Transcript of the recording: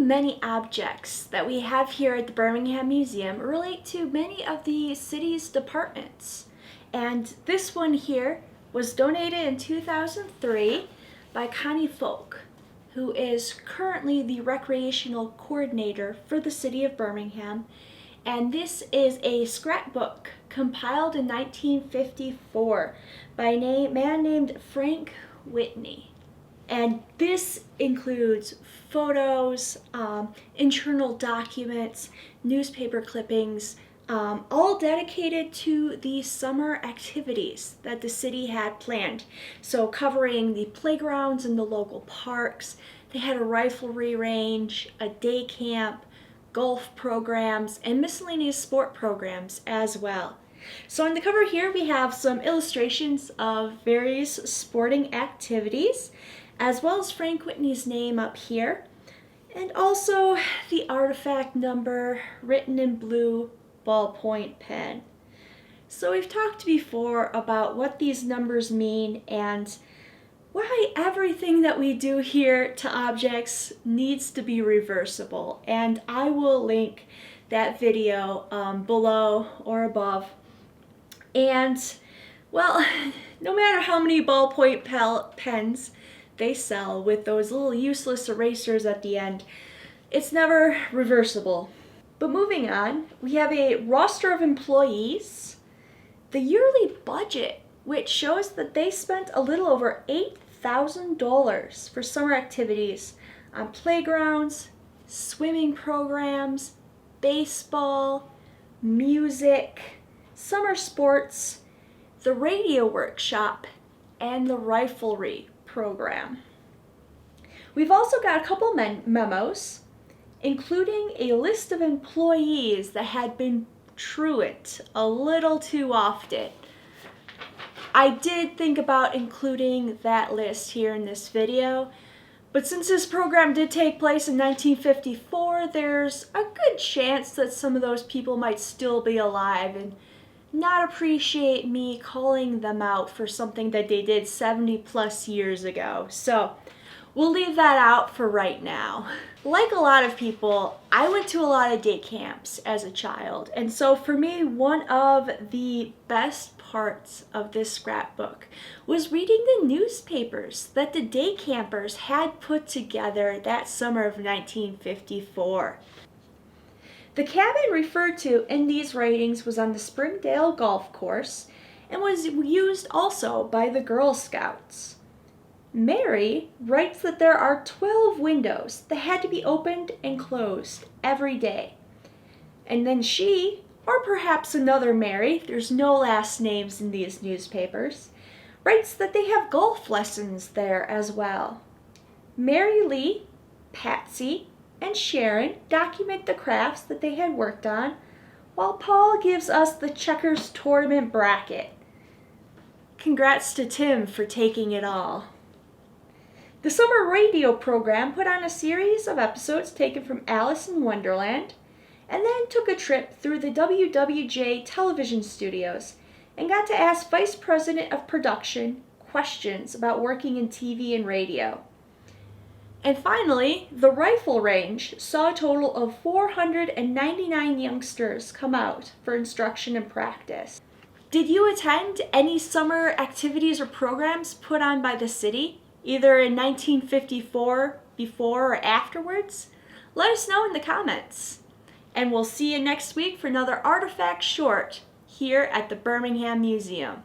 many objects that we have here at the Birmingham Museum relate to many of the city's departments. And this one here was donated in 2003 by Connie Folk, who is currently the recreational coordinator for the city of Birmingham. And this is a scrapbook compiled in 1954 by a man named Frank Whitney. And this includes photos, internal documents, newspaper clippings, all dedicated to the summer activities that the city had planned. So covering the playgrounds and the local parks. They had a riflery range, a day camp, golf programs, and miscellaneous sport programs as well. So on the cover here we have some illustrations of various sporting activities, as well as Frank Whitney's name up here, and also the artifact number written in blue ballpoint pen. So we've talked before about what these numbers mean and why everything that we do here to objects needs to be reversible, and I will link that video below or above. And well, no matter how many ballpoint pens they sell with those little useless erasers at the end, it's never reversible. But moving on, we have a roster of employees, the yearly budget, which shows that they spent a little over $8,000 for summer activities on playgrounds, swimming programs, baseball, music, summer sports, the radio workshop, and the riflery program. We've also got a couple memos, including a list of employees that had been truant a little too often. I did think about including that list here in this video, but since this program did take place in 1954, there's a good chance that some of those people might still be alive and not appreciate me calling them out for something that they did 70 plus years ago. So we'll leave that out for right now. Like a lot of people, I went to a lot of day camps as a child, and so for me, one of the best parts of this scrapbook was reading the newspapers that the day campers had put together that summer of 1954. The cabin referred to in these writings was on the Springdale Golf Course and was used also by the Girl Scouts. Mary writes that there are 12 windows that had to be opened and closed every day. And then she, or perhaps another Mary, there's no last names in these newspapers, writes that they have golf lessons there as well. Mary Lee, Patsy, and Sharon document the crafts that they had worked on, while Paul gives us the checkers tournament bracket. Congrats to Tim for taking it all. The summer radio program put on a series of episodes taken from Alice in Wonderland, and then took a trip through the WWJ television studios and got to ask Vice President of Production questions about working in TV and radio. And finally, the rifle range saw a total of 499 youngsters come out for instruction and practice. Did you attend any summer activities or programs put on by the city, either in 1954, before, or afterwards? Let us know in the comments. And we'll see you next week for another Artifact Short here at the Birmingham Museum.